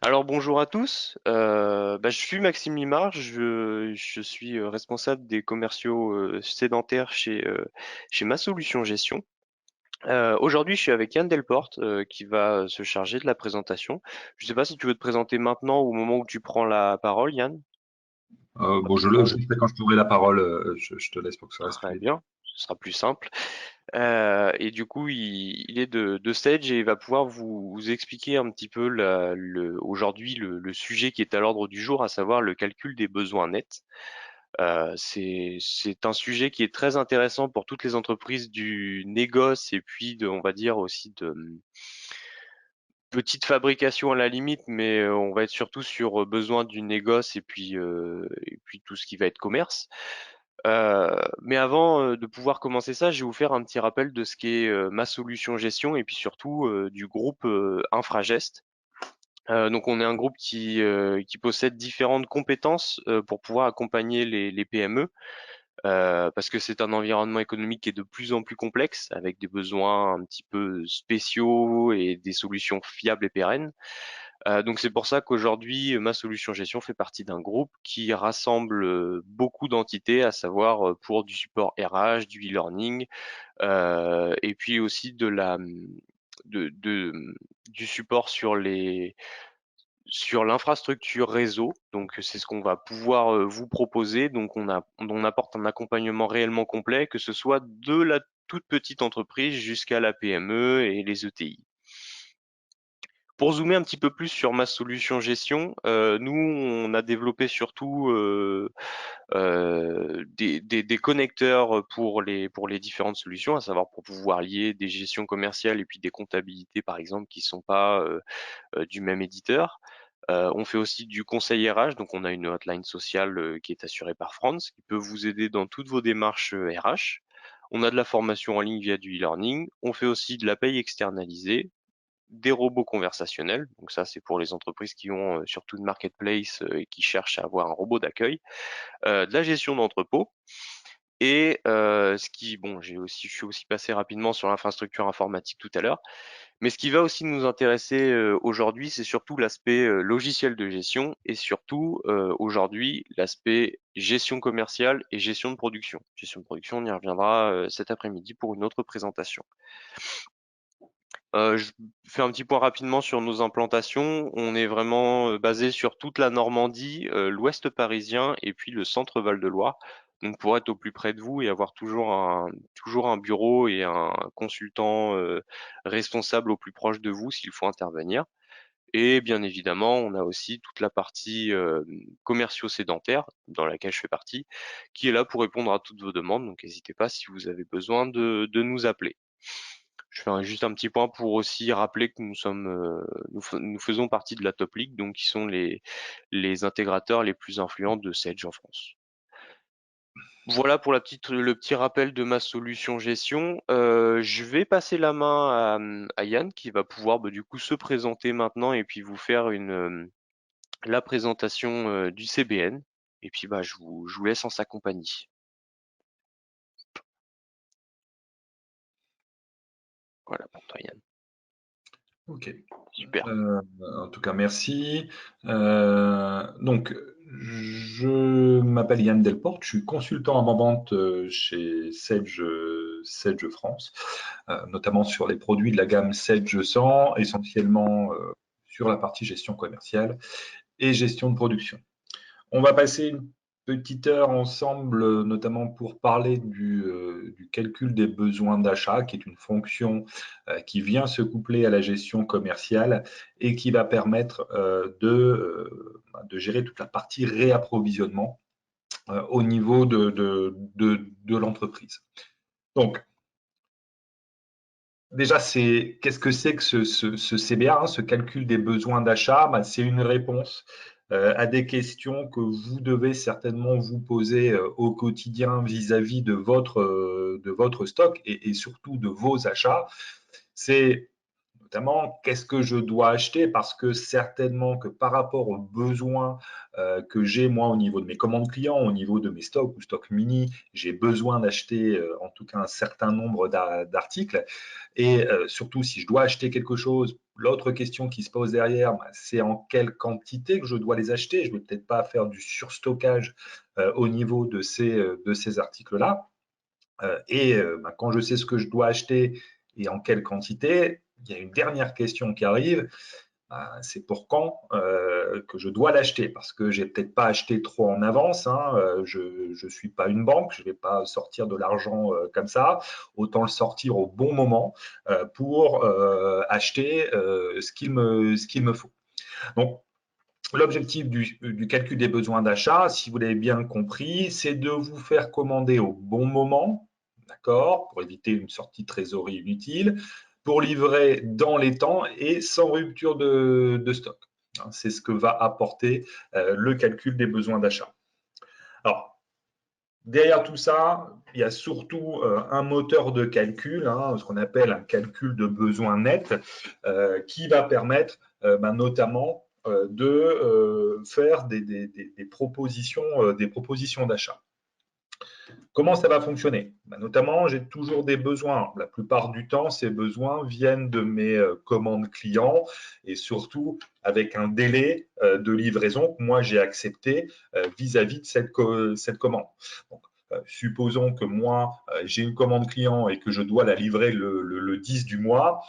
Alors bonjour à tous, je suis Maxime Limard, je suis responsable des commerciaux sédentaires chez Ma Solution Gestion. Aujourd'hui, je suis avec Yann Delporte qui va se charger de la présentation. Je ne sais pas si tu veux te présenter maintenant ou au moment où tu prends la parole, Yann. Bon, Rapidement. je le fais quand je prendrai la parole. Je te laisse pour que ça reste Très fluide. bien, ce sera plus simple. Et du coup, il est de Sage et il va pouvoir vous expliquer un petit peu aujourd'hui le sujet qui est à l'ordre du jour, à savoir le calcul des besoins nets. C'est un sujet qui est très intéressant pour toutes les entreprises du négoce et puis on va dire aussi de petite fabrication à la limite, mais on va être surtout sur besoin du négoce et puis tout ce qui va être commerce. Mais avant de pouvoir commencer ça, je vais vous faire un petit rappel de ce qu'est Ma Solution Gestion et puis surtout du groupe Infragest. Donc on est un groupe qui possède différentes compétences pour pouvoir accompagner les PME parce que c'est un environnement économique qui est de plus en plus complexe avec des besoins un petit peu spéciaux et des solutions fiables et pérennes. Donc c'est pour ça qu'aujourd'hui, Ma Solution Gestion fait partie d'un groupe qui rassemble beaucoup d'entités, à savoir pour du support RH, du e-learning, et puis aussi du support sur l'infrastructure réseau. Donc c'est ce qu'on va pouvoir vous proposer. Donc on apporte un accompagnement réellement complet, que ce soit de la toute petite entreprise jusqu'à la PME et les ETI. Pour zoomer un petit peu plus sur Ma Solution Gestion, nous, on a développé surtout des connecteurs pour les différentes solutions, à savoir pour pouvoir lier des gestions commerciales et puis des comptabilités, par exemple, qui sont pas du même éditeur. On fait aussi du conseil RH, donc on a une hotline sociale qui est assurée par France, qui peut vous aider dans toutes vos démarches RH. On a de la formation en ligne via du e-learning. On fait aussi de la paye externalisée, des robots conversationnels. Donc ça, c'est pour les entreprises qui ont surtout de marketplace et qui cherchent à avoir un robot d'accueil. De la gestion d'entrepôt. Et bon, je suis aussi passé rapidement sur l'infrastructure informatique tout à l'heure. Mais ce qui va aussi nous intéresser aujourd'hui, c'est surtout l'aspect logiciel de gestion et surtout aujourd'hui l'aspect gestion commerciale et gestion de production. Gestion de production, on y reviendra cet après-midi pour une autre présentation. Je fais un petit point rapidement sur nos implantations. On est vraiment basé sur toute la Normandie, l'ouest parisien et puis le centre Val-de-Loire. Donc pour être au plus près de vous et avoir toujours un bureau et un consultant responsable au plus proche de vous s'il faut intervenir. Et bien évidemment, on a aussi toute la partie commerciaux sédentaires dans laquelle je fais partie, qui est là pour répondre à toutes vos demandes. Donc n'hésitez pas si vous avez besoin de nous appeler. Je fais juste un petit point pour aussi rappeler que nous faisons partie de la Top League, donc qui sont les intégrateurs les plus influents de Sage en France. Voilà pour le petit rappel de Ma Solution Gestion. Je vais passer la main à Yann qui va pouvoir du coup se présenter maintenant et puis vous faire la présentation du CBN. Et puis je vous laisse en sa compagnie. Voilà pour toi Yann. Ok. Super. En tout cas, merci. Donc, je m'appelle Yann Delporte, je suis consultant avant-vente chez Sage France, notamment sur les produits de la gamme Sage 100, essentiellement sur la partie gestion commerciale et gestion de production. On va passer une petite heure ensemble, notamment pour parler du calcul des besoins d'achat, qui est une fonction qui vient se coupler à la gestion commerciale et qui va permettre de gérer toute la partie réapprovisionnement au niveau de l'entreprise. Donc, déjà, qu'est-ce que c'est que ce CBA, hein, ce calcul des besoins d'achat? C'est une réponse à des questions que vous devez certainement vous poser au quotidien vis-à-vis de votre stock et surtout de vos achats. C'est notamment qu'est-ce que je dois acheter, parce que certainement que par rapport aux besoins que j'ai moi au niveau de mes commandes clients, au niveau de mes stocks ou stocks mini, j'ai besoin d'acheter en tout cas un certain nombre d'articles. Et surtout, si je dois acheter quelque chose, l'autre question qui se pose derrière, bah, c'est en quelle quantité que je dois les acheter. Je ne vais peut-être pas faire du surstockage au niveau de ces articles-là. Bah, quand je sais ce que je dois acheter et en quelle quantité, il y a une dernière question qui arrive, c'est pour quand que je dois l'acheter, parce que j'ai peut-être pas acheté trop en avance, hein, je suis pas une banque, je vais pas sortir de l'argent comme ça, autant le sortir au bon moment pour acheter ce qu'il me faut. Donc, l'objectif du calcul des besoins d'achat, si vous l'avez bien compris, c'est de vous faire commander au bon moment, d'accord, pour éviter une sortie de trésorerie inutile, pour livrer dans les temps et sans rupture de stock. C'est ce que va apporter le calcul des besoins d'achat. Alors, derrière tout ça, il y a surtout un moteur de calcul, ce qu'on appelle un calcul de besoins net, qui va permettre notamment de faire des propositions d'achat. Comment ça va fonctionner? Notamment, j'ai toujours des besoins. La plupart du temps, ces besoins viennent de mes commandes clients et surtout avec un délai de livraison que moi j'ai accepté vis-à-vis de cette commande. Donc, supposons que moi j'ai une commande client et que je dois la livrer le 10 du mois,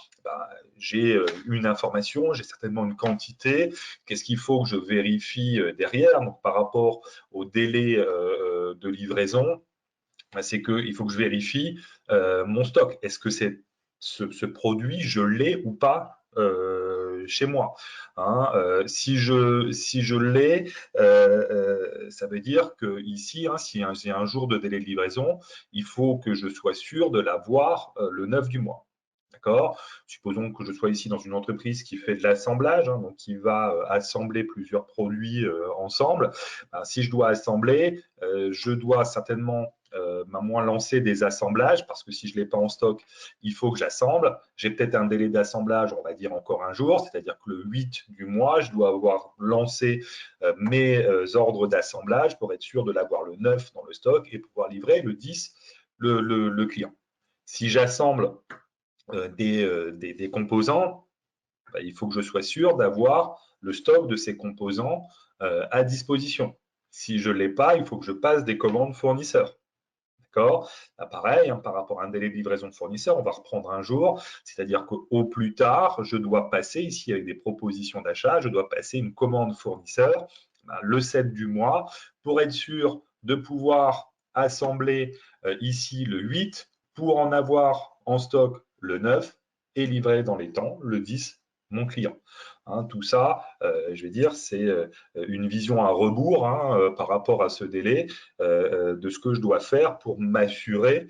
j'ai une information, j'ai certainement une quantité. Qu'est-ce qu'il faut que je vérifie derrière? Donc, par rapport au délai de livraison, c'est qu'il faut que je vérifie mon stock. Est-ce que ce produit, je l'ai ou pas chez moi, si je l'ai, ça veut dire que ici, si j'ai un jour de délai de livraison, il faut que je sois sûr de l'avoir le 9 du mois. D'accord. Supposons que je sois ici dans une entreprise qui fait de l'assemblage, donc qui va assembler plusieurs produits ensemble. Si je dois assembler, je dois certainement moins lancer des assemblages, parce que si je ne l'ai pas en stock, il faut que j'assemble. J'ai peut-être un délai d'assemblage, on va dire encore un jour, c'est-à-dire que le 8 du mois, je dois avoir lancé mes ordres d'assemblage pour être sûr de l'avoir le 9 dans le stock et pouvoir livrer le 10 le client. Si j'assemble des composants, il faut que je sois sûr d'avoir le stock de ces composants à disposition. Si je ne l'ai pas, il faut que je passe des commandes fournisseurs. D'accord. Pareil, par rapport à un délai de livraison de fournisseur, on va reprendre un jour, c'est-à-dire qu'au plus tard, je dois passer ici avec des propositions d'achat, je dois passer une commande fournisseur le 7 du mois pour être sûr de pouvoir assembler ici le 8 pour en avoir en stock le 9 et livrer dans les temps le 10 mon client. Tout ça, je vais dire, c'est une vision à rebours par rapport à ce délai de ce que je dois faire pour m'assurer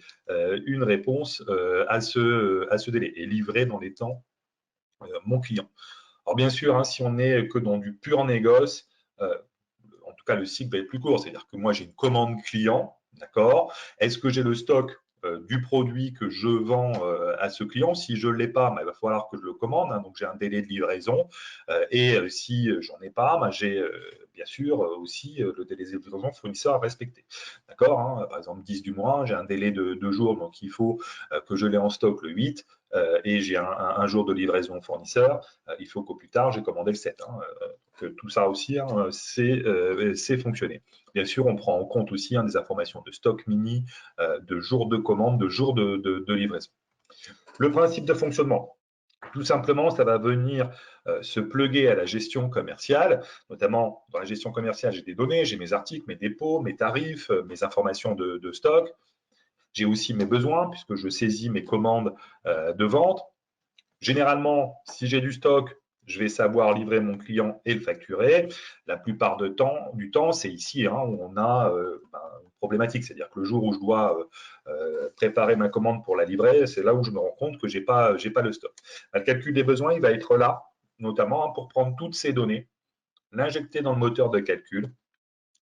une réponse à ce délai et livrer dans les temps mon client. Alors bien sûr, si on n'est que dans du pur négoce, en tout cas le cycle va être plus court, c'est-à-dire que moi j'ai une commande client, d'accord? Est-ce que j'ai le stock du produit que je vends à ce client? Si je ne l'ai pas, il va falloir que je le commande, donc j'ai un délai de livraison. Et si j'en ai pas, j'ai bien sûr aussi le délai de livraison fournisseur à respecter. D'accord. Par exemple, 10 du mois, j'ai un délai de 2 jours, donc il faut que je l'ai en stock le 8 et j'ai un jour de livraison fournisseur. Il faut qu'au plus tard, j'ai commandé le 7. Tout ça aussi, c'est fonctionné. Bien sûr, on prend en compte aussi des informations de stock mini, de jours de commande, de jours de livraison. Le principe de fonctionnement, tout simplement, ça va venir se plugger à la gestion commerciale, notamment dans la gestion commerciale, j'ai des données, j'ai mes articles, mes dépôts, mes tarifs, mes informations de stock. J'ai aussi mes besoins, puisque je saisis mes commandes de vente. Généralement, si j'ai du stock, je vais savoir livrer mon client et le facturer. La plupart du temps, c'est ici où on a une problématique. C'est-à-dire que le jour où je dois préparer ma commande pour la livrer, c'est là où je me rends compte que je n'ai pas le stock. Le calcul des besoins, il va être là, notamment pour prendre toutes ces données, l'injecter dans le moteur de calcul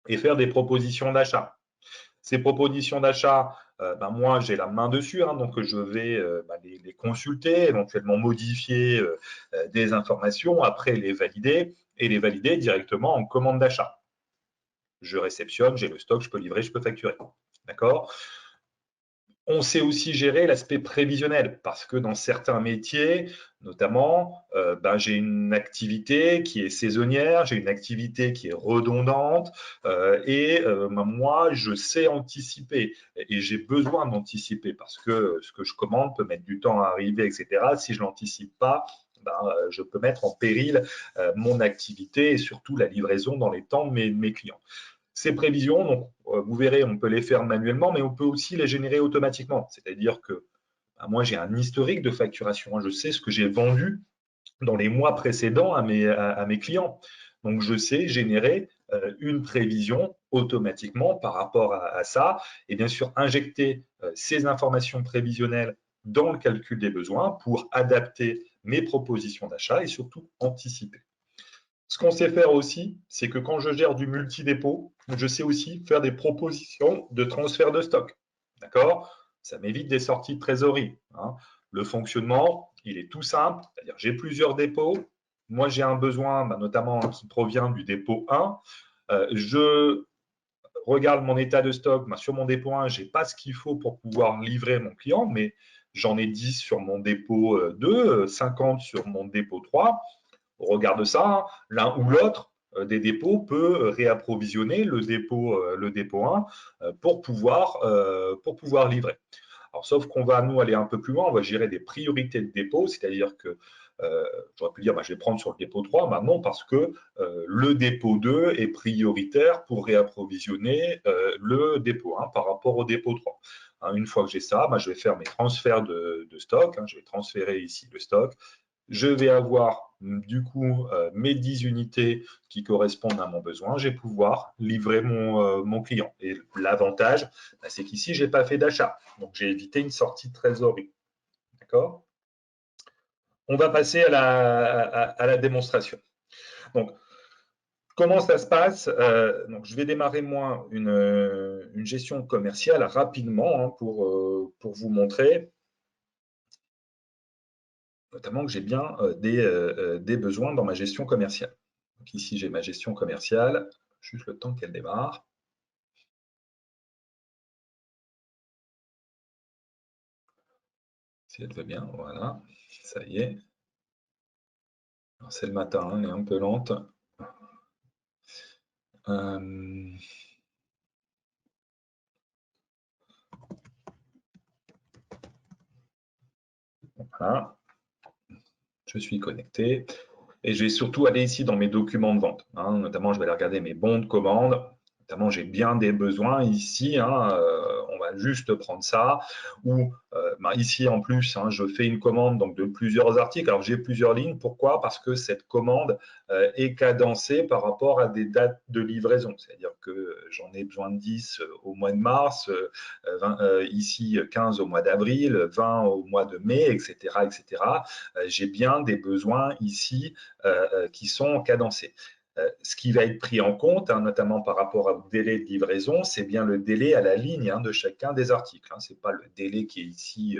et faire des propositions d'achat. Ces propositions d'achat, moi, j'ai la main dessus, hein, donc je vais les consulter, éventuellement modifier des informations, après les valider et les valider directement en commande d'achat. Je réceptionne, j'ai le stock, je peux livrer, je peux facturer. D'accord? On sait aussi gérer l'aspect prévisionnel parce que dans certains métiers, notamment, j'ai une activité qui est saisonnière, j'ai une activité qui est redondante moi, je sais anticiper et j'ai besoin d'anticiper parce que ce que je commande peut mettre du temps à arriver, etc. Si je l'anticipe pas, je peux mettre en péril mon activité et surtout la livraison dans les temps de mes clients. Ces prévisions, donc, vous verrez, on peut les faire manuellement, mais on peut aussi les générer automatiquement. C'est-à-dire que moi, j'ai un historique de facturation. Je sais ce que j'ai vendu dans les mois précédents à mes clients. Donc, je sais générer une prévision automatiquement par rapport à ça et bien sûr injecter ces informations prévisionnelles dans le calcul des besoins pour adapter mes propositions d'achat et surtout anticiper. Ce qu'on sait faire aussi, c'est que quand je gère du multi-dépôt, je sais aussi faire des propositions de transfert de stock. D'accord? Ça m'évite des sorties de trésorerie. Hein. Le fonctionnement, il est tout simple, c'est-à-dire j'ai plusieurs dépôts. Moi, j'ai un besoin, notamment qui provient du dépôt 1. Je regarde mon état de stock. Sur mon dépôt 1, je n'ai pas ce qu'il faut pour pouvoir livrer mon client, mais j'en ai 10 sur mon dépôt 2, 50 sur mon dépôt 3. On regarde ça, hein, l'un ou l'autre des dépôts peut réapprovisionner le dépôt 1 pour pouvoir livrer. Alors, sauf qu'on va, nous, aller un peu plus loin, on va gérer des priorités de dépôt, c'est-à-dire que j'aurais pu dire, je vais prendre sur le dépôt 3, non, parce que le dépôt 2 est prioritaire pour réapprovisionner le dépôt 1 par rapport au dépôt 3. Hein, une fois que j'ai ça, je vais faire mes transferts de stock, je vais transférer ici le stock, je vais avoir du coup mes 10 unités qui correspondent à mon besoin, je vais pouvoir livrer mon client. Et l'avantage, c'est qu'ici, je n'ai pas fait d'achat. Donc, j'ai évité une sortie de trésorerie. D'accord? On va passer à la démonstration. Donc, comment ça se passe? Donc, je vais démarrer, moi, une gestion commerciale rapidement pour vous montrer notamment que j'ai bien des besoins dans ma gestion commerciale. Donc ici, j'ai ma gestion commerciale, juste le temps qu'elle démarre. Si elle veut bien, voilà, ça y est. C'est le matin, elle est un peu lente. Voilà, je suis connecté. Et je vais surtout aller ici dans mes documents de vente. Notamment, je vais aller regarder mes bons de commande. Notamment, j'ai bien des besoins ici. On va juste prendre ça. Ou ici, en plus, je fais une commande donc, de plusieurs articles. Alors, j'ai plusieurs lignes. Pourquoi? Parce que cette commande est cadencée par rapport à des dates de livraison. C'est-à-dire que j'en ai besoin de 10 au mois de mars, 20, ici 15 au mois d'avril, 20 au mois de mai, etc. etc. J'ai bien des besoins ici qui sont cadencés. Ce qui va être pris en compte, notamment par rapport au délai de livraison, c'est bien le délai à la ligne de chacun des articles. Ce n'est pas le délai qui est ici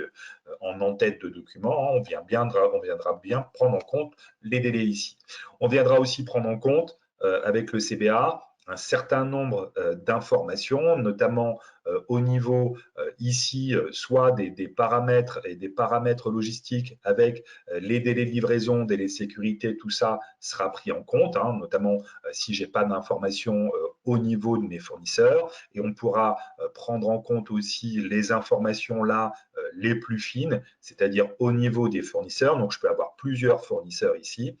en en-tête de document. On viendra bien prendre en compte les délais ici. On viendra aussi prendre en compte avec le CBA un certain nombre d'informations, notamment au niveau ici, soit des paramètres et des paramètres logistiques avec les délais de livraison, délais de sécurité, tout ça sera pris en compte, notamment si je n'ai pas d'informations au niveau de mes fournisseurs. Et on pourra prendre en compte aussi les informations là les plus fines, c'est-à-dire au niveau des fournisseurs. Donc, je peux avoir plusieurs fournisseurs ici.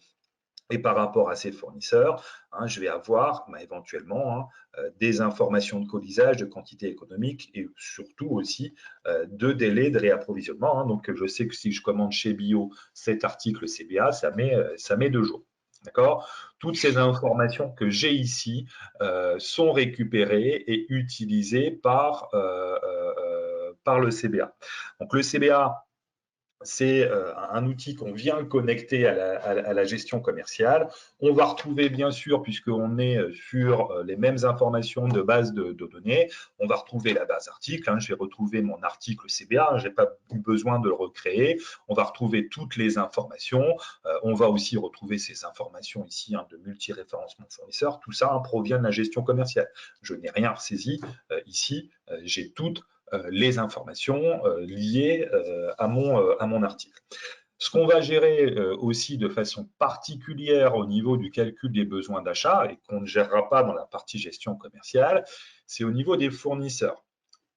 Et par rapport à ces fournisseurs, je vais avoir éventuellement des informations de colisage, de quantité économique et surtout aussi de délai de réapprovisionnement. Donc, je sais que si je commande chez Bio cet article CBA, ça met 2 jours. D'accord? Toutes ces informations que j'ai ici sont récupérées et utilisées par le CBA. Donc, le CBA c'est un outil qu'on vient connecter à la gestion commerciale. On va retrouver, bien sûr, puisqu'on est sur les mêmes informations de base de données, on va retrouver la base article. Hein, j'ai retrouvé mon article CBA, je n'ai pas eu besoin de le recréer. On va retrouver toutes les informations. On va aussi retrouver ces informations ici de multi-référencement fournisseur. Tout ça provient de la gestion commerciale. Je n'ai rien ressaisi ici. J'ai toutes les informations liées à mon article. Ce qu'on va gérer aussi de façon particulière au niveau du calcul des besoins d'achat et qu'on ne gérera pas dans la partie gestion commerciale, c'est au niveau des fournisseurs.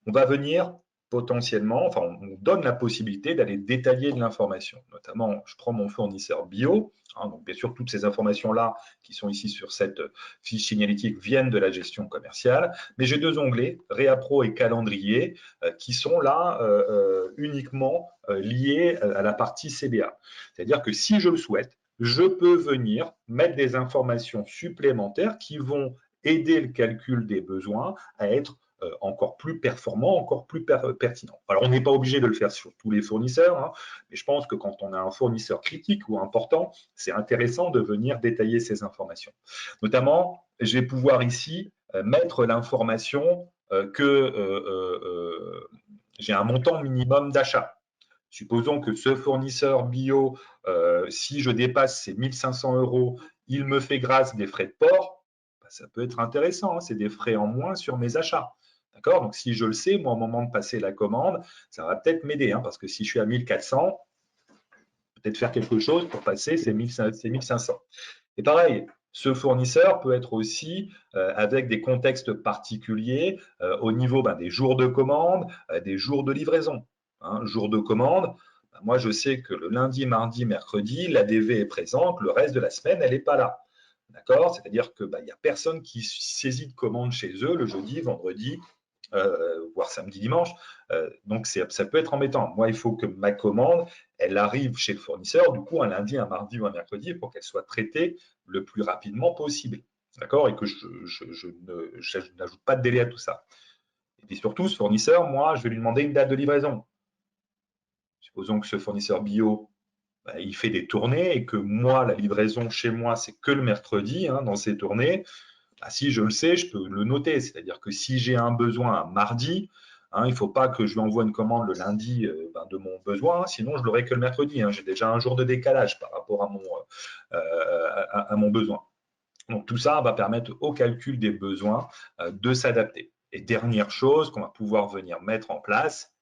On va venir potentiellement, enfin on donne la possibilité d'aller détailler de l'information. Notamment, je prends mon fournisseur bio, donc bien sûr toutes ces informations-là qui sont ici sur cette fiche signalétique viennent de la gestion commerciale, mais j'ai deux onglets, Réapro et Calendrier, qui sont là uniquement liés à la partie CBA. C'est-à-dire que si je le souhaite, je peux venir mettre des informations supplémentaires qui vont aider le calcul des besoins à être encore plus performant, encore plus pertinent. Alors, on n'est pas obligé de le faire sur tous les fournisseurs, mais je pense que quand on a un fournisseur critique ou important, c'est intéressant de venir détailler ces informations. Notamment, je vais pouvoir ici mettre l'information que j'ai un montant minimum d'achat. Supposons que ce fournisseur bio, si je dépasse ces 1 500 €, il me fait grâce des frais de port. Ça peut être intéressant, c'est des frais en moins sur mes achats. D'accord? Donc, si je le sais, moi, au moment de passer la commande, ça va peut-être m'aider, parce que si je suis à 1400, peut-être faire quelque chose pour passer ces 1500. Et pareil, ce fournisseur peut être aussi avec des contextes particuliers au niveau des jours de commande, des jours de livraison. Jour de commande, moi, je sais que le lundi, mardi, mercredi, l'ADV est présente, le reste de la semaine, elle n'est pas là. D'accord? C'est-à-dire qu'il n'y a personne qui saisit de commande chez eux le jeudi, vendredi, voire samedi, dimanche. Donc, ça peut être embêtant. Moi, il faut que ma commande, elle arrive chez le fournisseur, du coup, un lundi, un mardi ou un mercredi, pour qu'elle soit traitée le plus rapidement possible. D'accord? Et que je n'ajoute pas de délai à tout ça. Et puis surtout, ce fournisseur, moi, je vais lui demander une date de livraison. Supposons que ce fournisseur bio, il fait des tournées et que moi, la livraison chez moi, c'est que le mercredi dans ces tournées. Si je le sais, je peux le noter. C'est-à-dire que si j'ai un besoin un mardi, il ne faut pas que je lui envoie une commande le lundi de mon besoin, sinon je l'aurai que le mercredi. J'ai déjà un jour de décalage par rapport à mon besoin. Donc tout ça va permettre au calcul des besoins de s'adapter. Et dernière chose qu'on va pouvoir venir mettre en place,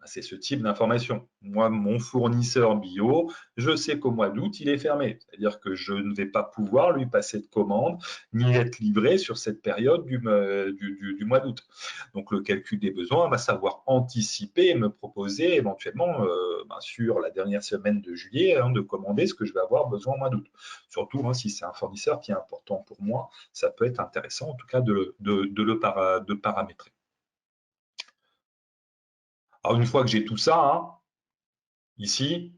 c'est ce type d'information. Moi, mon fournisseur bio, je sais qu'au mois d'août, il est fermé. C'est-à-dire que je ne vais pas pouvoir lui passer de commande ni être livré sur cette période du mois d'août. Donc, le calcul des besoins va savoir anticiper et me proposer éventuellement, sur la dernière semaine de juillet, de commander ce que je vais avoir besoin au mois d'août. Surtout si c'est un fournisseur qui est important pour moi, ça peut être intéressant en tout cas de paramétrer. Alors, une fois que j'ai tout ça, ici,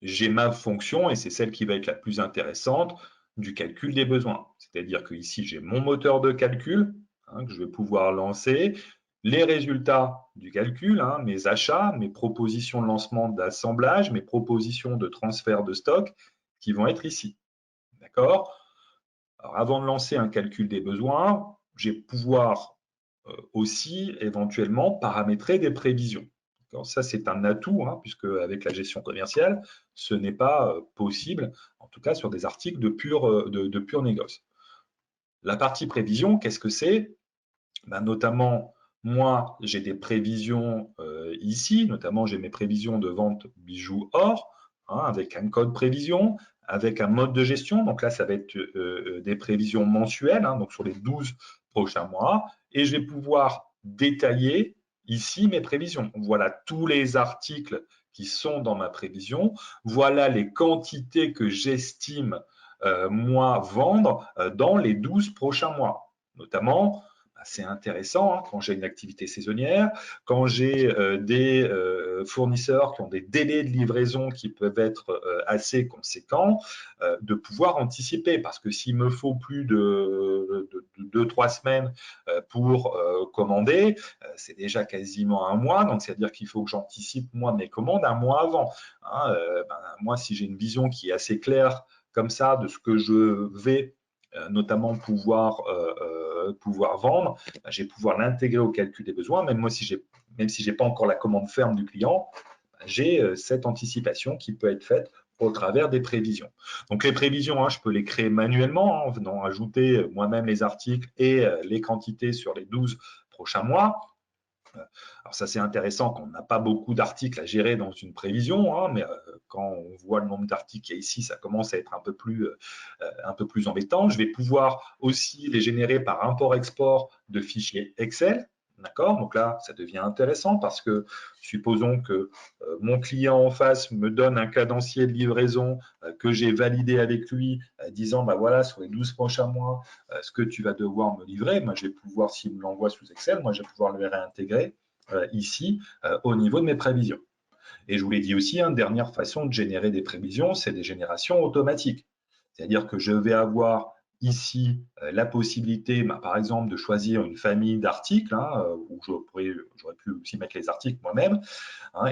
j'ai ma fonction, et c'est celle qui va être la plus intéressante, du calcul des besoins. C'est-à-dire que ici, j'ai mon moteur de calcul que je vais pouvoir lancer, les résultats du calcul, mes achats, mes propositions de lancement d'assemblage, mes propositions de transfert de stock qui vont être ici. D'accord? Alors, avant de lancer un calcul des besoins, je vais pouvoir aussi éventuellement paramétrer des prévisions. Ça, c'est un atout, puisque avec la gestion commerciale, ce n'est pas possible, en tout cas sur des articles de pur négoce. La partie prévision, qu'est-ce que c'est? Notamment, moi, j'ai des prévisions ici, notamment j'ai mes prévisions de vente bijoux or, avec un code prévision, avec un mode de gestion. Donc là, ça va être des prévisions mensuelles, donc sur les 12 prochains mois. Et je vais pouvoir détailler ici mes prévisions. Voilà tous les articles qui sont dans ma prévision. Voilà les quantités que j'estime, moi, vendre dans les 12 prochains mois. Notamment, c'est intéressant quand j'ai une activité saisonnière, quand j'ai des fournisseurs qui ont des délais de livraison qui peuvent être assez conséquents, de pouvoir anticiper. Parce que s'il me faut plus de 2-3 semaines pour commander, c'est déjà quasiment un mois. Donc, c'est-à-dire qu'il faut que j'anticipe moi mes commandes un mois avant. Moi, si j'ai une vision qui est assez claire comme ça de ce que je vais notamment pouvoir vendre, je vais pouvoir l'intégrer au calcul des besoins. Même si j'ai pas encore la commande ferme du client, j'ai cette anticipation qui peut être faite au travers des prévisions. Donc les prévisions, je peux les créer manuellement en venant ajouter moi-même les articles et les quantités sur les 12 prochains mois. Alors ça, c'est intéressant quand on n'a pas beaucoup d'articles à gérer dans une prévision, mais quand on voit le nombre d'articles qu'il y a ici, ça commence à être un peu plus embêtant. Je vais pouvoir aussi les générer par import-export de fichiers Excel. D'accord? Donc là, ça devient intéressant parce que supposons que mon client en face me donne un cadencier de livraison que j'ai validé avec lui, disant, voilà, sur les 12 prochains mois, ce que tu vas devoir me livrer. Moi, je vais pouvoir, s'il me l'envoie sous Excel, moi, je vais pouvoir le réintégrer ici au niveau de mes prévisions. Et je vous l'ai dit aussi, dernière façon de générer des prévisions, c'est des générations automatiques. C'est-à-dire que je vais avoir ici la possibilité, par exemple, de choisir une famille d'articles, où j'aurais pu aussi mettre les articles moi-même,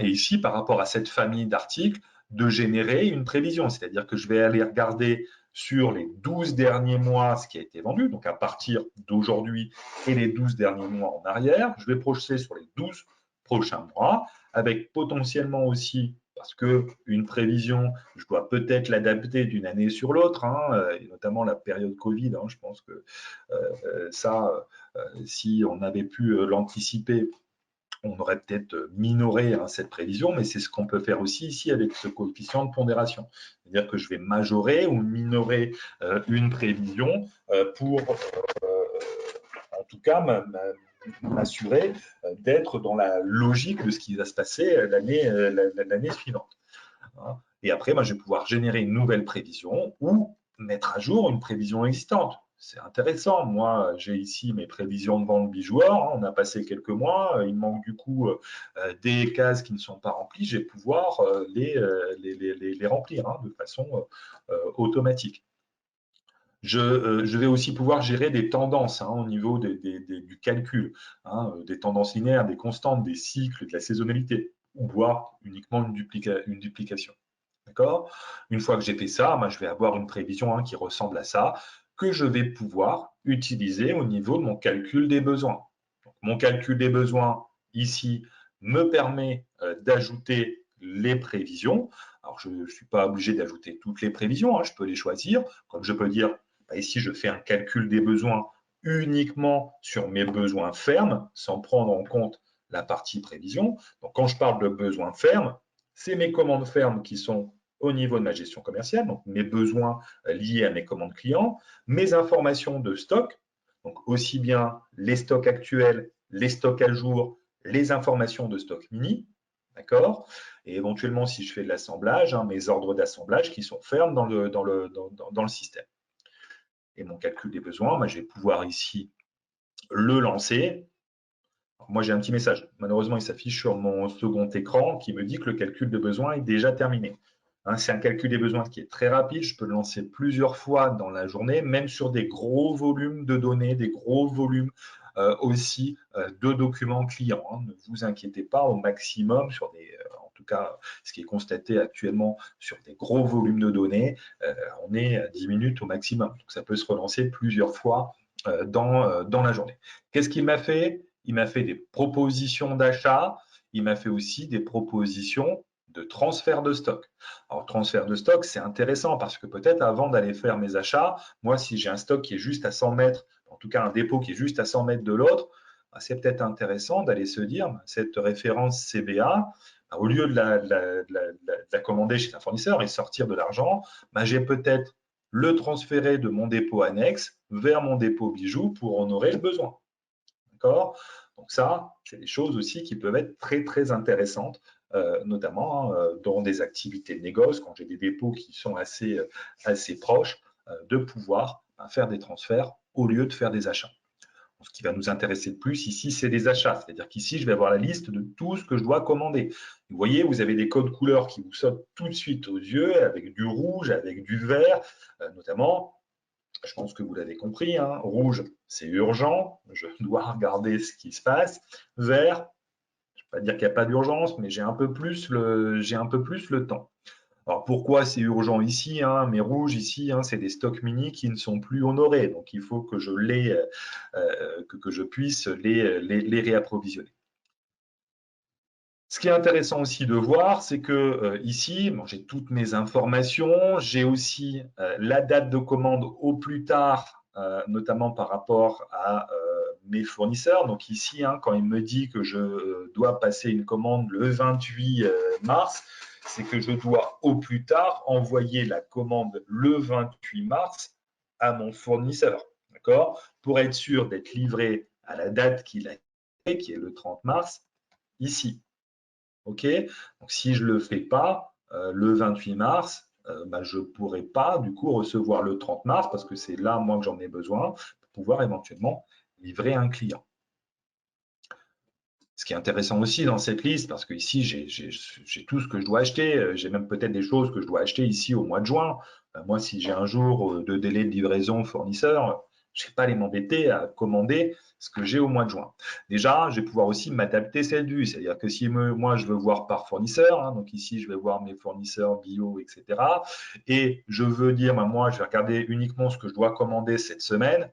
et ici, par rapport à cette famille d'articles, de générer une prévision. C'est-à-dire que je vais aller regarder sur les 12 derniers mois ce qui a été vendu, donc à partir d'aujourd'hui et les 12 derniers mois en arrière. Je vais projeter sur les 12 prochains mois, avec potentiellement aussi, parce qu'une prévision, je dois peut-être l'adapter d'une année sur l'autre, et notamment la période Covid, je pense que ça, si on avait pu l'anticiper, on aurait peut-être minoré cette prévision, mais c'est ce qu'on peut faire aussi ici avec ce coefficient de pondération. C'est-à-dire que je vais majorer ou minorer une prévision pour, en tout cas, m'assurer d'être dans la logique de ce qui va se passer l'année suivante. Et après, moi, je vais pouvoir générer une nouvelle prévision ou mettre à jour une prévision existante. C'est intéressant. Moi, j'ai ici mes prévisions de vente bijoux. On a passé quelques mois. Il manque du coup des cases qui ne sont pas remplies. Je vais pouvoir les remplir de façon automatique. Je vais aussi pouvoir gérer des tendances au niveau du calcul, des tendances linéaires, des constantes, des cycles, de la saisonnalité, ou voire uniquement une duplication. D'accord? Une fois que j'ai fait ça, je vais avoir une prévision qui ressemble à ça, que je vais pouvoir utiliser au niveau de mon calcul des besoins. Donc, mon calcul des besoins, ici, me permet d'ajouter les prévisions. Alors, je ne suis pas obligé d'ajouter toutes les prévisions, je peux les choisir. Comme je peux dire, ici, je fais un calcul des besoins uniquement sur mes besoins fermes, sans prendre en compte la partie prévision. Donc, quand je parle de besoins fermes, c'est mes commandes fermes qui sont au niveau de ma gestion commerciale, donc mes besoins liés à mes commandes clients, mes informations de stock, donc aussi bien les stocks actuels, les stocks à jour, les informations de stock mini, d'accord? Et éventuellement, si je fais de l'assemblage, mes ordres d'assemblage qui sont fermes dans le système. Et mon calcul des besoins, je vais pouvoir ici le lancer. Alors, moi, j'ai un petit message. Malheureusement, il s'affiche sur mon second écran qui me dit que le calcul de besoins est déjà terminé. C'est un calcul des besoins qui est très rapide. Je peux le lancer plusieurs fois dans la journée, même sur des gros volumes de données, des gros volumes aussi de documents clients. Ne vous inquiétez pas, au maximum, sur en tout cas, ce qui est constaté actuellement sur des gros volumes de données, on est à 10 minutes au maximum. Donc, ça peut se relancer plusieurs fois dans la journée. Qu'est-ce qu'il m'a fait? Il m'a fait des propositions d'achat. Il m'a fait aussi des propositions de transfert de stock. Alors, transfert de stock, c'est intéressant parce que peut-être avant d'aller faire mes achats, moi, si j'ai un stock qui est juste à 100 mètres, en tout cas un dépôt qui est juste à 100 mètres de l'autre, c'est peut-être intéressant d'aller se dire, cette référence CBA, au lieu de la commander chez un fournisseur et sortir de l'argent, j'ai peut-être le transférer de mon dépôt annexe vers mon dépôt bijoux pour honorer le besoin. D'accord? Donc ça, c'est des choses aussi qui peuvent être très, très intéressantes, notamment dans des activités de négoce, quand j'ai des dépôts qui sont assez proches, de pouvoir faire des transferts au lieu de faire des achats. Ce qui va nous intéresser le plus ici, c'est les achats. C'est-à-dire qu'ici, je vais avoir la liste de tout ce que je dois commander. Vous voyez, vous avez des codes couleurs qui vous sautent tout de suite aux yeux, avec du rouge, avec du vert, notamment. Je pense que vous l'avez compris, hein, rouge, c'est urgent, je dois regarder ce qui se passe. Vert, je ne vais pas dire qu'il n'y a pas d'urgence, mais j'ai un peu plus le temps. Alors pourquoi c'est urgent ici, hein, mais rouge ici, hein, c'est des stocks mini qui ne sont plus honorés, donc il faut que je que je puisse les réapprovisionner. Ce qui est intéressant aussi de voir, c'est que ici, bon, j'ai toutes mes informations, j'ai aussi la date de commande au plus tard, notamment par rapport à mes fournisseurs. Donc ici, hein, quand il me dit que je dois passer une commande le 28 mars, c'est que je dois au plus tard envoyer la commande le 28 mars à mon fournisseur, d'accord, pour être sûr d'être livré à la date qu'il a fait, qui est le 30 mars, ici. OK? Donc, si je ne le fais pas le 28 mars, je ne pourrai pas du coup recevoir le 30 mars parce que c'est là, moi, que j'en ai besoin pour pouvoir éventuellement livrer un client. Ce qui est intéressant aussi dans cette liste, parce que ici, j'ai tout ce que je dois acheter. J'ai même peut-être des choses que je dois acheter ici au mois de juin. Moi, si j'ai un jour de délai de livraison fournisseur, je ne vais pas aller m'embêter à commander ce que j'ai au mois de juin. Déjà, je vais pouvoir aussi m'adapter cette vue. C'est-à-dire que si moi, je veux voir par fournisseur, hein, donc ici, je vais voir mes fournisseurs bio, etc. Et je veux dire, moi, je vais regarder uniquement ce que je dois commander cette semaine,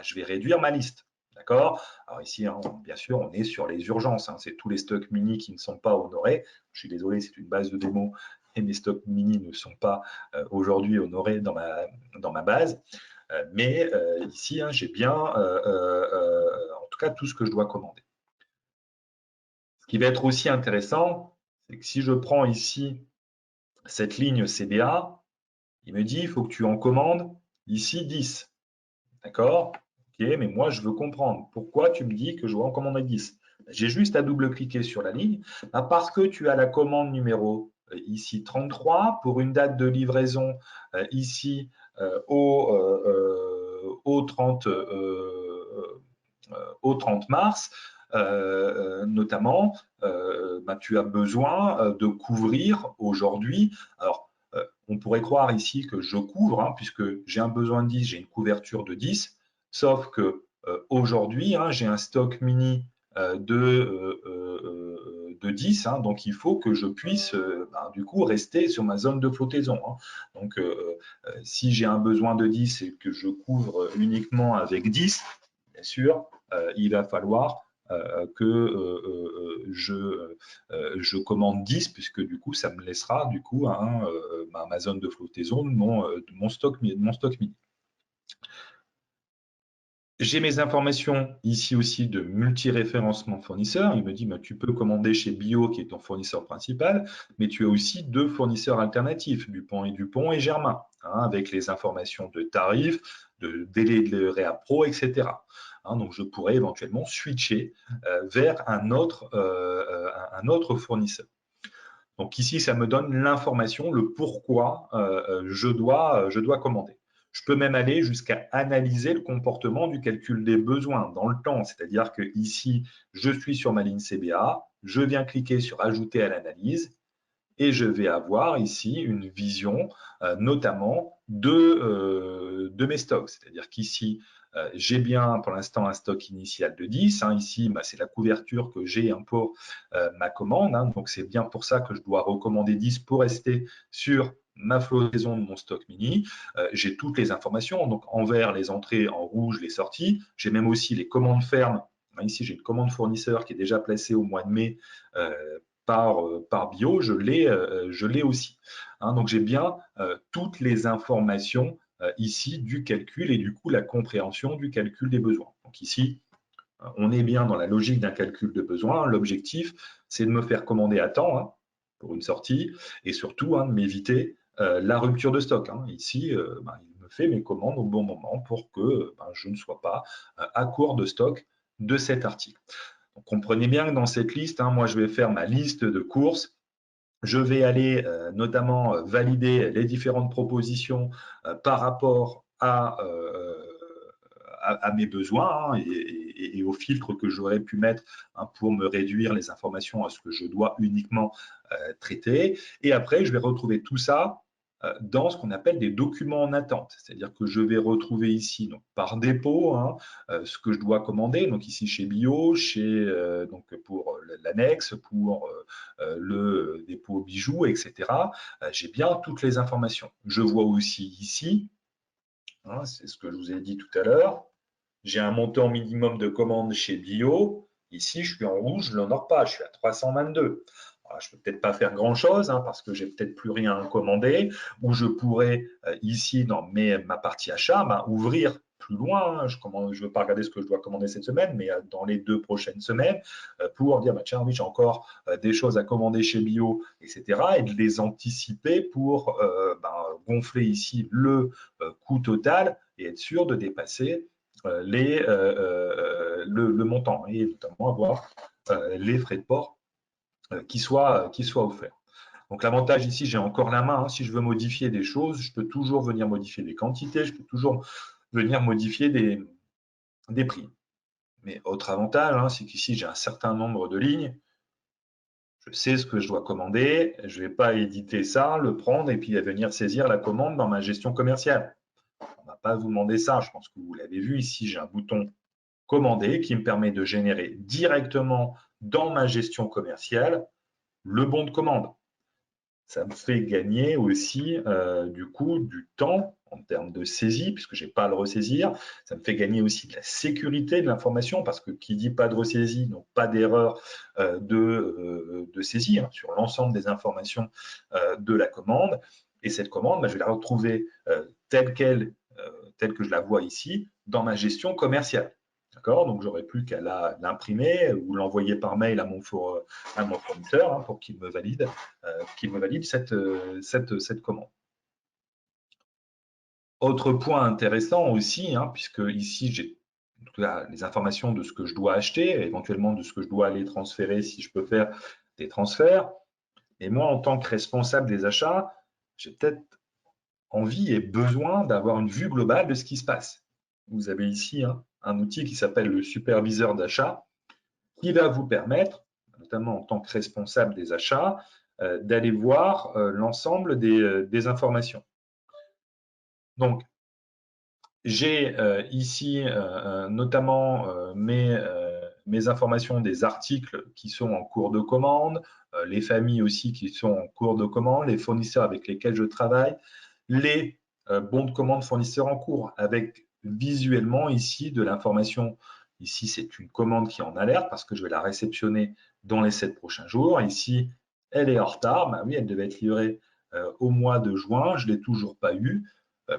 je vais réduire ma liste. D'accord? Alors ici, hein, bien sûr, on est sur les urgences. Hein, c'est tous les stocks mini qui ne sont pas honorés. Je suis désolé, c'est une base de démo et mes stocks mini ne sont pas aujourd'hui honorés dans ma base. Mais ici, hein, j'ai bien, en tout cas, tout ce que je dois commander. Ce qui va être aussi intéressant, c'est que si je prends ici cette ligne CDA, il me dit, il faut que tu en commandes ici 10. D'accord? Ok, mais moi, je veux comprendre. Pourquoi tu me dis que je dois en commander 10? J'ai juste à double-cliquer sur la ligne. Parce que tu as la commande numéro ici 33 pour une date de livraison ici au 30 mars, notamment, tu as besoin de couvrir aujourd'hui. Alors, on pourrait croire ici que je couvre, hein, puisque j'ai un besoin de 10, j'ai une couverture de 10, sauf que aujourd'hui, hein, j'ai un stock mini de 10, hein, donc il faut que je puisse du coup rester sur ma zone de flottaison. Hein. Donc, si j'ai un besoin de 10 et que je couvre uniquement avec 10, bien sûr, il va falloir que je commande 10, puisque du coup, ça me laissera du coup ma zone de flottaison de mon stock mini. J'ai mes informations ici aussi de multi-référencement fournisseur. Il me dit, tu peux commander chez Bio, qui est ton fournisseur principal, mais tu as aussi deux fournisseurs alternatifs, Dupont et Germain, hein, avec les informations de tarifs, de délai de réappro, etc. Hein, donc, je pourrais éventuellement switcher vers un autre fournisseur. Donc ici, ça me donne l'information, le pourquoi je dois commander. Je peux même aller jusqu'à analyser le comportement du calcul des besoins dans le temps. C'est-à-dire que ici, je suis sur ma ligne CBA, je viens cliquer sur Ajouter à l'analyse et je vais avoir ici une vision notamment de mes stocks. C'est-à-dire qu'ici, j'ai bien pour l'instant un stock initial de 10. Hein, ici, c'est la couverture que j'ai pour ma commande. Hein, donc, c'est bien pour ça que je dois recommander 10 pour rester sur ma flottaison de mon stock mini. J'ai toutes les informations. Donc, en vert, les entrées, en rouge, les sorties. J'ai même aussi les commandes fermes. Ici, j'ai une commande fournisseur qui est déjà placée au mois de mai par Bio, je l'ai aussi. Hein, donc, j'ai bien toutes les informations ici du calcul et du coup la compréhension du calcul des besoins. Donc ici, on est bien dans la logique d'un calcul de besoin. L'objectif, c'est de me faire commander à temps hein, pour une sortie et surtout hein, de m'éviter la rupture de stock. Hein. Ici, il me fait mes commandes au bon moment pour que je ne sois pas à court de stock de cet article. Donc, comprenez bien que dans cette liste, hein, moi, je vais faire ma liste de courses. Je vais aller notamment valider les différentes propositions par rapport à à mes besoins, hein, et au filtre que j'aurais pu mettre, hein, pour me réduire les informations à ce que je dois uniquement traiter. Et après, je vais retrouver tout ça dans ce qu'on appelle des documents en attente. C'est-à-dire que je vais retrouver ici, donc, par dépôt, hein, ce que je dois commander. Donc ici chez Bio, donc pour l'annexe, pour le dépôt bijoux, etc. J'ai bien toutes les informations. Je vois aussi ici, hein, c'est ce que je vous ai dit tout à l'heure, j'ai un montant minimum de commandes chez Bio. Ici, je suis en rouge, je n'en ai pas, je suis à 322. Alors, je ne peux peut-être pas faire grand-chose, hein, parce que j'ai peut-être plus rien à commander, ou je pourrais, ici, dans ma partie achat, ouvrir plus loin. Hein. Je ne veux pas regarder ce que je dois commander cette semaine, mais dans les 2 prochaines semaines, pour dire, tiens, oui, j'ai encore des choses à commander chez Bio, etc., et de les anticiper pour gonfler ici le coût total et être sûr de dépasser le montant, et notamment avoir les frais de port qui soient offerts. Donc l'avantage ici, j'ai encore la main. Hein. Si je veux modifier des choses, je peux toujours venir modifier des quantités, je peux toujours venir modifier des prix. Mais autre avantage, hein, c'est qu'ici, j'ai un certain nombre de lignes. Je sais ce que je dois commander. Je ne vais pas éditer ça, le prendre et puis venir saisir la commande dans ma gestion commerciale. On ne va pas vous demander ça. Je pense que vous l'avez vu ici, j'ai un bouton commander qui me permet de générer directement dans ma gestion commerciale le bon de commande. Ça me fait gagner aussi du coup du temps en termes de saisie, puisque je n'ai pas à le ressaisir. Ça me fait gagner aussi de la sécurité de l'information, parce que qui dit pas de ressaisie, donc pas d'erreur de saisie, hein, sur l'ensemble des informations de la commande. Et cette commande, je vais la retrouver telle que je la vois ici, dans ma gestion commerciale. D'accord. Donc, j'aurais plus qu'à l'imprimer ou l'envoyer par mail à mon fournisseur, hein, pour qu'il me valide, cette commande. Autre point intéressant aussi, hein, puisque ici, j'ai les informations de ce que je dois acheter, éventuellement de ce que je dois aller transférer si je peux faire des transferts. Et moi, en tant que responsable des achats, j'ai peut-être envie et besoin d'avoir une vue globale de ce qui se passe. Vous avez ici, hein, un outil qui s'appelle le superviseur d'achat, qui va vous permettre, notamment en tant que responsable des achats, d'aller voir l'ensemble des informations. Donc, j'ai ici notamment mes informations des articles qui sont en cours de commande, les familles aussi qui sont en cours de commande, les fournisseurs avec lesquels je travaille, les bons de commande fournisseurs en cours, avec visuellement ici de l'information. Ici, c'est une commande qui est en alerte parce que je vais la réceptionner dans les 7 prochains jours. Ici, elle est en retard. Oui, elle devait être livrée au mois de juin. Je ne l'ai toujours pas eu,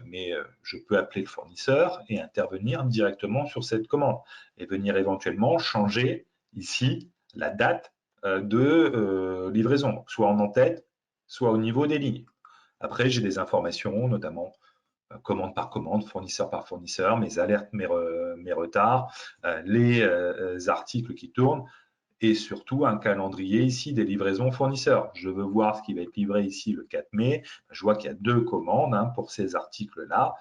mais je peux appeler le fournisseur et intervenir directement sur cette commande et venir éventuellement changer ici la date de livraison, donc soit en en-tête, soit au niveau des lignes. Après, j'ai des informations, notamment commande par commande, fournisseur par fournisseur, mes alertes, mes retards, les articles qui tournent, et surtout un calendrier ici des livraisons fournisseurs. Je veux voir ce qui va être livré ici le 4 mai. Je vois qu'il y a 2 commandes, hein, pour ces articles-là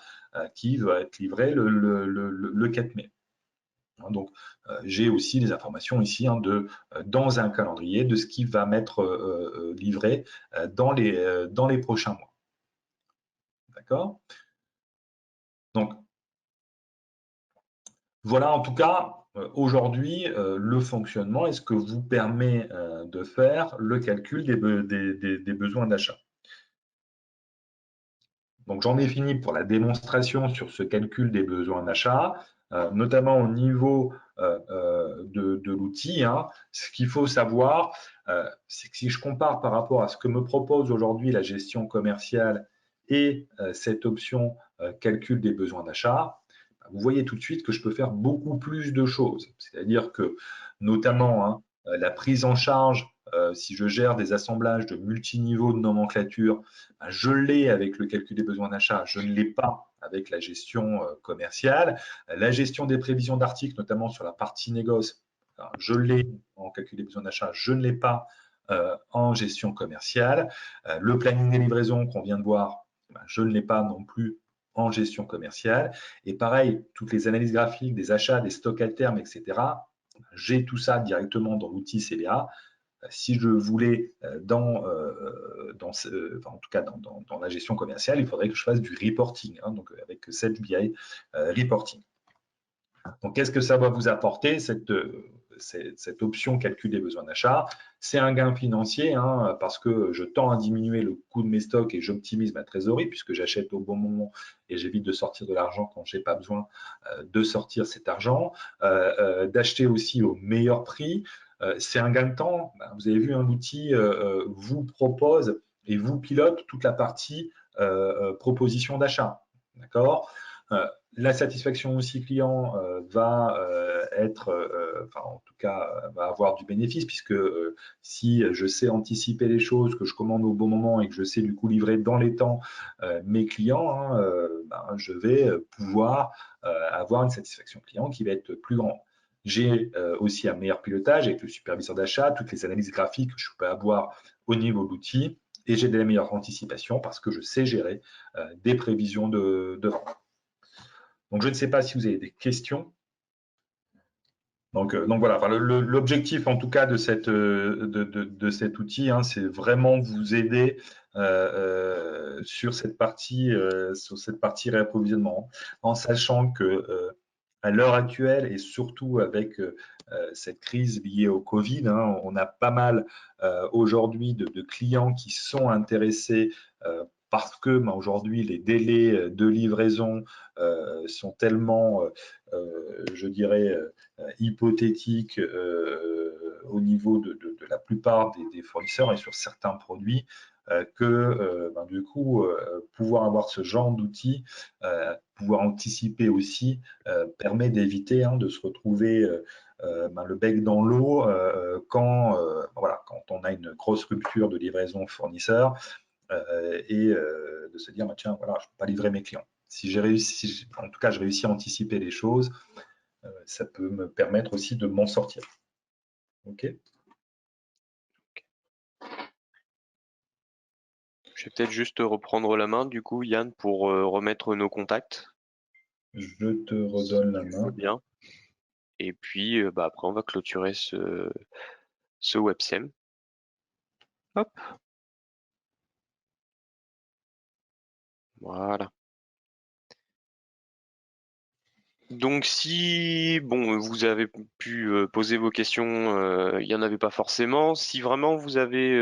qui vont être livrés le 4 mai. Donc, j'ai aussi des informations ici, hein, dans un calendrier de ce qui va m'être livré dans les prochains mois. D'accord? Donc, voilà en tout cas aujourd'hui le fonctionnement et ce que vous permet de faire le calcul des besoins d'achat. Donc j'en ai fini pour la démonstration sur ce calcul des besoins d'achat, notamment au niveau de l'outil. Hein. Ce qu'il faut savoir, c'est que si je compare par rapport à ce que me propose aujourd'hui la gestion commerciale et cette option calcul des besoins d'achat, vous voyez tout de suite que je peux faire beaucoup plus de choses. C'est-à-dire que, notamment, hein, la prise en charge, si je gère des assemblages de multiniveaux de nomenclature, je l'ai avec le calcul des besoins d'achat, je ne l'ai pas avec la gestion commerciale. La gestion des prévisions d'articles, notamment sur la partie négoce, je l'ai en calcul des besoins d'achat, je ne l'ai pas en gestion commerciale. Le planning des livraisons qu'on vient de voir, je ne l'ai pas non plus en gestion commerciale. Et pareil, toutes les analyses graphiques des achats, des stocks à terme, etc., j'ai tout ça directement dans l'outil CBA. Si je voulais enfin, en tout cas dans la gestion commerciale, il faudrait que je fasse du reporting, hein, donc avec Sage BI Reporting. Donc, qu'est-ce que ça va vous apporter, cette option calcul des besoins d'achat? C'est un gain financier, hein, parce que je tends à diminuer le coût de mes stocks et j'optimise ma trésorerie puisque j'achète au bon moment et j'évite de sortir de l'argent quand je n'ai pas besoin de sortir cet argent, d'acheter aussi au meilleur prix. C'est un gain de temps. Vous avez vu, hein, l'outil vous propose et vous pilote toute la partie proposition d'achat. D'accord? La satisfaction aussi client va être, enfin en tout cas, va avoir du bénéfice puisque si je sais anticiper les choses, que je commande au bon moment et que je sais du coup livrer dans les temps mes clients, hein, je vais pouvoir avoir une satisfaction client qui va être plus grande. J'ai aussi un meilleur pilotage avec le superviseur d'achat, toutes les analyses graphiques que je peux avoir au niveau de l'outil et j'ai des meilleures anticipations parce que je sais gérer des prévisions de vente. Donc, je ne sais pas si vous avez des questions. Donc voilà, enfin, l'objectif en tout cas de cet outil, hein, c'est vraiment vous aider sur cette partie réapprovisionnement, en sachant que à l'heure actuelle et surtout avec cette crise liée au Covid, hein, on a pas mal aujourd'hui de clients qui sont intéressés parce que aujourd'hui les délais de livraison sont tellement, je dirais, hypothétiques au niveau de la plupart des fournisseurs et sur certains produits que du coup, pouvoir avoir ce genre d'outils, pouvoir anticiper aussi, permet d'éviter, hein, de se retrouver le bec dans l'eau voilà, quand on a une grosse rupture de livraison fournisseur et de se dire, tiens, voilà, je ne peux pas livrer mes clients. Si j'ai réussi, en tout cas, je réussis à anticiper les choses, ça peut me permettre aussi de m'en sortir. OK? Je vais peut-être juste reprendre la main du coup, Yann, pour remettre nos contacts, Je te si redonne la tu veux main. bien. Et puis après, on va clôturer ce websem. Hop, voilà. Donc si bon, vous avez pu poser vos questions, il y en avait pas forcément. Si vraiment vous avez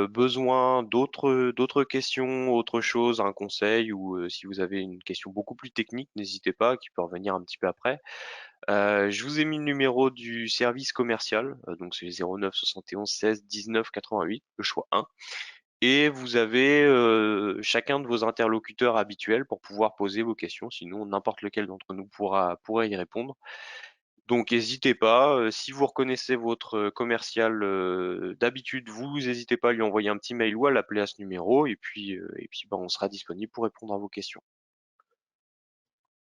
besoin d'autres questions, autre chose, un conseil ou si vous avez une question beaucoup plus technique, n'hésitez pas, qui peut revenir un petit peu après. Je vous ai mis le numéro du service commercial, donc c'est 09 71 16 19 88, le choix 1. Et vous avez chacun de vos interlocuteurs habituels pour pouvoir poser vos questions, sinon n'importe lequel d'entre nous pourra y répondre. Donc n'hésitez pas, si vous reconnaissez votre commercial d'habitude, vous n'hésitez pas à lui envoyer un petit mail ou à l'appeler à ce numéro, et puis on sera disponible pour répondre à vos questions.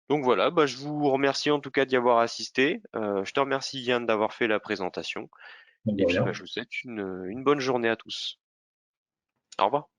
Donc voilà, je vous remercie en tout cas d'y avoir assisté. Je te remercie Yann d'avoir fait la présentation, Donc, de et puis rien. je vous souhaite une bonne journée à tous. Au revoir.